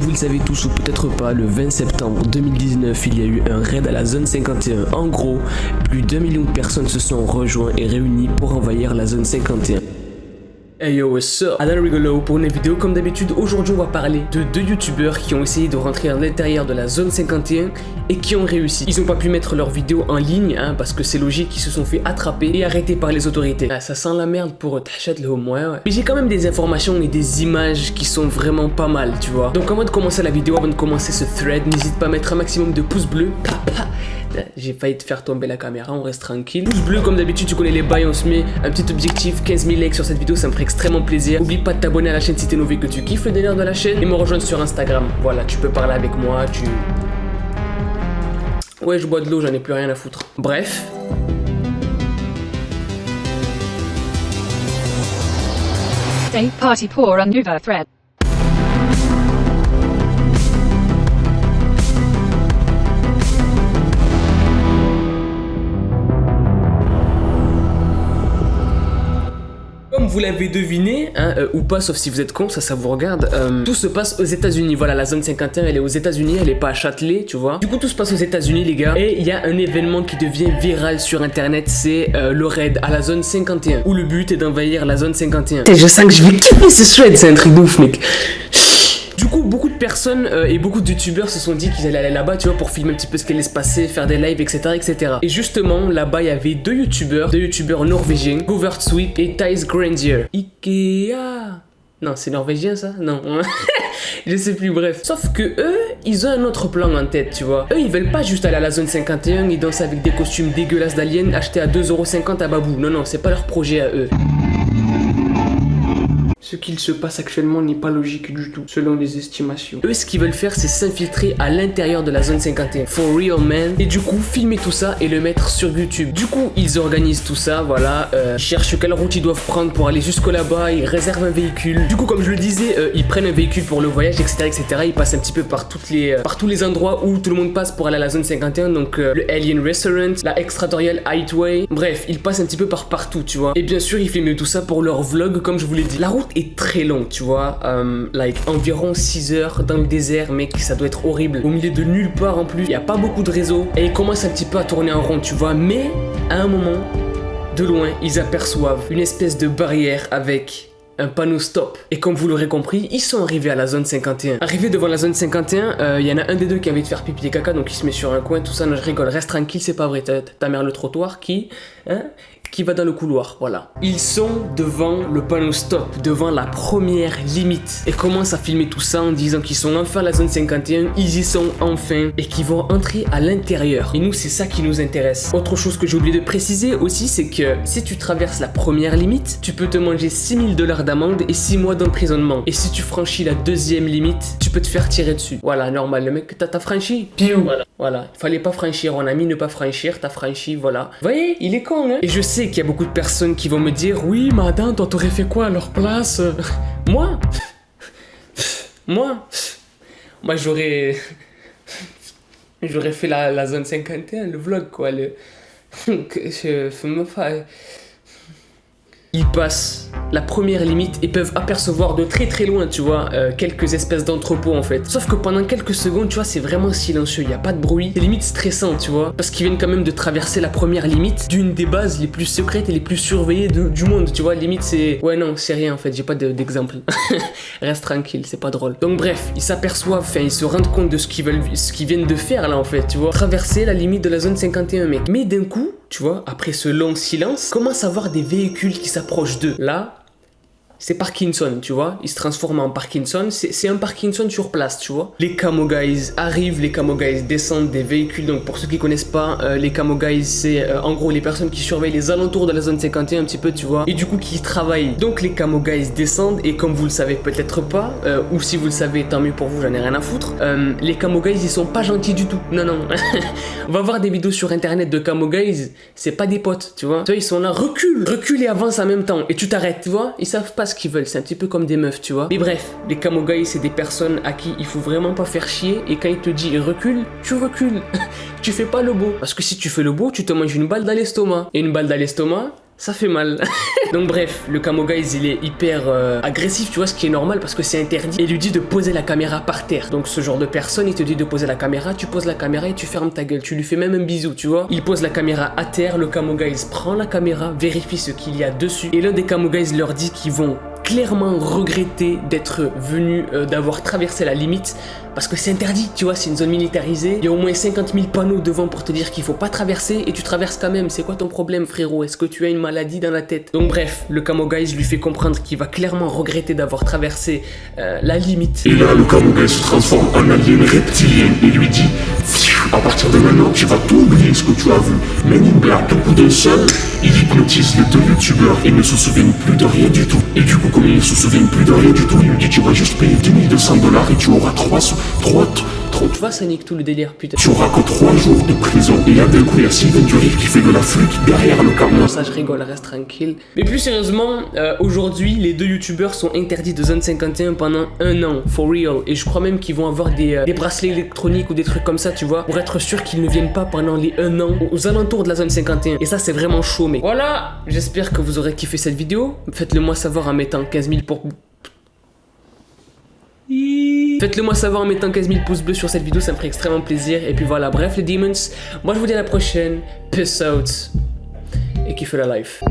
vous le savez tous ou peut-être pas, le 20 septembre 2019, il y a eu un raid à la zone 51. En gros, plus d'1 million de personnes se sont rejoints et réunies pour envahir la zone 51. Hey yo, what's up? Adal Rigolo pour une vidéo comme d'habitude. Aujourd'hui on va parler de deux youtubeurs qui ont essayé de rentrer à l'intérieur de la zone 51 et qui ont réussi. Ils ont pas pu mettre leurs vidéos en ligne parce que c'est logique, ils se sont fait attraper et arrêter par les autorités. Ça sent la merde pour Tachat le homme, ouais. Mais j'ai quand même des informations et des images qui sont vraiment pas mal, tu vois. Donc avant de commencer la vidéo, avant de commencer ce thread, n'hésite pas à mettre un maximum de pouces bleus. J'ai failli te faire tomber la caméra, on reste tranquille. Pouce bleu comme d'habitude, tu connais les bails, on se met un petit objectif, 15 000 likes sur cette vidéo, ça me ferait extrêmement plaisir. Oublie pas de t'abonner à la chaîne si t'es nouveau et que tu kiffes le délire de la chaîne. Et me rejoindre sur Instagram, voilà, tu peux parler avec moi, Ouais, je bois de l'eau, j'en ai plus rien à foutre. Bref. Date party pour un nouveau thread. Comme vous l'avez deviné, ou pas, sauf si vous êtes con, ça vous regarde, tout se passe aux États-Unis. Voilà, la zone 51, elle est aux États-Unis, elle est pas à Châtelet, tu vois. Du coup, tout se passe aux États-Unis, les gars. Et il y a un événement qui devient viral sur internet, c'est le raid à la zone 51, où le but est d'envahir la zone 51. Et je sens que je vais kiffer ce thread, c'est un truc de ouf, mec. Du coup, beaucoup de personnes et beaucoup de youtubeurs se sont dit qu'ils allaient aller là-bas, tu vois, pour filmer un petit peu ce qui allait se passer, faire des lives, etc., etc. Et justement, là-bas, il y avait deux youtubeurs norvégiens, Govert Sweep et Thijs Grandier. Ikea. Non, c'est norvégien ça? Non. Je sais plus, bref. Sauf que eux, ils ont un autre plan en tête, tu vois. Eux, ils veulent pas juste aller à la zone 51 et danser avec des costumes dégueulasses d'aliens achetés à 2,50€ à Babou. Non, non, c'est pas leur projet à eux. Ce qu'il se passe actuellement n'est pas logique du tout, selon les estimations. Eux, ce qu'ils veulent faire, c'est s'infiltrer à l'intérieur de la zone 51. For real, man. Et du coup, filmer tout ça et le mettre sur YouTube. Du coup, ils organisent tout ça, voilà. Ils cherchent quelle route ils doivent prendre pour aller jusqu'au là-bas. Ils réservent un véhicule. Du coup, comme je le disais, ils prennent un véhicule pour le voyage, etc., etc. Ils passent un petit peu par tous les endroits où tout le monde passe pour aller à la zone 51. Donc, le Alien Restaurant, la Extraterritorial Highway. Bref, ils passent un petit peu par partout, tu vois. Et bien sûr, ils filment tout ça pour leur vlog, comme je vous l'ai dit. La route est très long, tu vois, environ 6 heures dans le désert, mec, ça doit être horrible. Au milieu de nulle part en plus, il n'y a pas beaucoup de réseau et ils commencent un petit peu à tourner en rond, tu vois, mais à un moment, de loin, ils aperçoivent une espèce de barrière avec un panneau stop. Et comme vous l'aurez compris, ils sont arrivés à la zone 51. Arrivés devant la zone 51, il y en a un des deux qui a envie de faire pipi et caca, donc il se met sur un coin, tout ça, non, je rigole, reste tranquille, c'est pas vrai, ta mère le trottoir qui va dans le couloir, voilà. Ils sont devant le panneau stop, devant la première limite, et commencent à filmer tout ça en disant qu'ils sont enfin à la zone 51, ils y sont enfin, et qu'ils vont entrer à l'intérieur. Et nous, c'est ça qui nous intéresse. Autre chose que j'ai oublié de préciser aussi, c'est que si tu traverses la première limite, tu peux te manger 6 000 $ d'amende et 6 mois d'emprisonnement. Et si tu franchis la deuxième limite, tu peux te faire tirer dessus. Voilà, normal, le mec, t'as franchi, piou. Voilà, fallait pas franchir, on a mis ne pas franchir, t'as franchi, voilà. Vous voyez, il est con, hein. Et je sais qu'il y a beaucoup de personnes qui vont me dire, oui, madame, toi t'aurais fait quoi à leur place? Moi, j'aurais fait la zone 51, le vlog, quoi. Ils passent la première limite et peuvent apercevoir de très très loin, tu vois, quelques espèces d'entrepôts en fait. Sauf que pendant quelques secondes, tu vois, c'est vraiment silencieux, il n'y a pas de bruit. C'est limite stressant, tu vois, parce qu'ils viennent quand même de traverser la première limite d'une des bases les plus secrètes et les plus surveillées du monde, tu vois. Limite, c'est... Ouais, non, c'est rien en fait, j'ai pas d'exemple. Reste tranquille, c'est pas drôle. Donc bref, ils s'aperçoivent, enfin, ils se rendent compte de ce qu'ils viennent de faire là en fait, tu vois. Traverser la limite de la zone 51, mec. Mais d'un coup, tu vois, après ce long silence, commence à voir des véhicules qui s'approchent d'eux. Là, c'est Parkinson, tu vois, il se transforme en Parkinson, c'est un Parkinson sur place, tu vois. Les Camo Guys arrivent, les Camo Guys descendent des véhicules, donc pour ceux qui connaissent pas, les Camo Guys, c'est en gros les personnes qui surveillent les alentours de la zone 51 un petit peu, tu vois, et du coup qui travaillent. Donc les Camo Guys descendent, et comme vous le savez peut-être pas, ou si vous le savez, tant mieux pour vous, j'en ai rien à foutre, les Camo Guys, ils sont pas gentils du tout, non, non. On va voir des vidéos sur internet de Camo Guys, c'est pas des potes, tu vois, ils sont là, recule et avance en même temps, et tu t'arrêtes, tu vois, ils savent pas ce qu'ils veulent, c'est un petit peu comme des meufs, tu vois. Mais bref, les Camo Guys, c'est des personnes à qui il faut vraiment pas faire chier, et quand il te dit recule, tu recules. Tu fais pas le beau, parce que si tu fais le beau, tu te manges une balle dans l'estomac, et une balle dans l'estomac, Ça fait mal. Donc bref, le Camo Guys il est hyper agressif, tu vois, ce qui est normal parce que c'est interdit. Et il lui dit de poser la caméra par terre. Donc ce genre de personne, il te dit de poser la caméra, tu poses la caméra et tu fermes ta gueule. Tu lui fais même un bisou, tu vois. Il pose la caméra à terre, le Camo Guys prend la caméra, vérifie ce qu'il y a dessus. Et l'un des Camo Guys leur dit qu'ils vont clairement regretter d'être venus, d'avoir traversé la limite parce que c'est interdit, tu vois, c'est une zone militarisée. Il y a au moins 50 000 panneaux devant pour te dire qu'il faut pas traverser et tu traverses quand même. C'est quoi ton problème, frérot? Est-ce que tu as une maladie dans la tête? Donc bref, le Camo Guys lui fait comprendre qu'il va clairement regretter d'avoir traversé la limite. Et là, le Camo Guys se transforme en alien reptilien et lui dit: à partir de maintenant, tu vas tout oublier ce que tu as vu. Men in Black, au bout d'un seul, il hypnotise les 2 youtubeurs et ne se souviennent plus de rien du tout. Et du coup, comme ils ne se souviennent plus de rien du tout, il lui dit: tu vas juste payer 2200 $ et tu auras 3 tu vois, ça nique tout le délire, putain. Tu auras que 3 jours de prison. Et là, d'un coup, il y a Sylvain Durif qui fait de la flûte derrière le Camo. Ça, je rigole, reste tranquille. Mais plus sérieusement, aujourd'hui, les 2 youtubeurs sont interdits de zone 51 pendant 1 an, for real. Et je crois même qu'ils vont avoir des bracelets électroniques ou des trucs comme ça, tu vois, pour être sûr qu'ils ne viennent pas pendant les 1 an aux alentours de la zone 51. Et ça, c'est vraiment chaud, mais voilà. J'espère que vous aurez kiffé cette vidéo. Faites-le moi savoir en mettant 15 000 pour... Faites-le moi savoir en mettant 15 000 pouces bleus sur cette vidéo, ça me ferait extrêmement plaisir. Et puis voilà, bref les demons, moi je vous dis à la prochaine. Peace out. Et kiffez la life.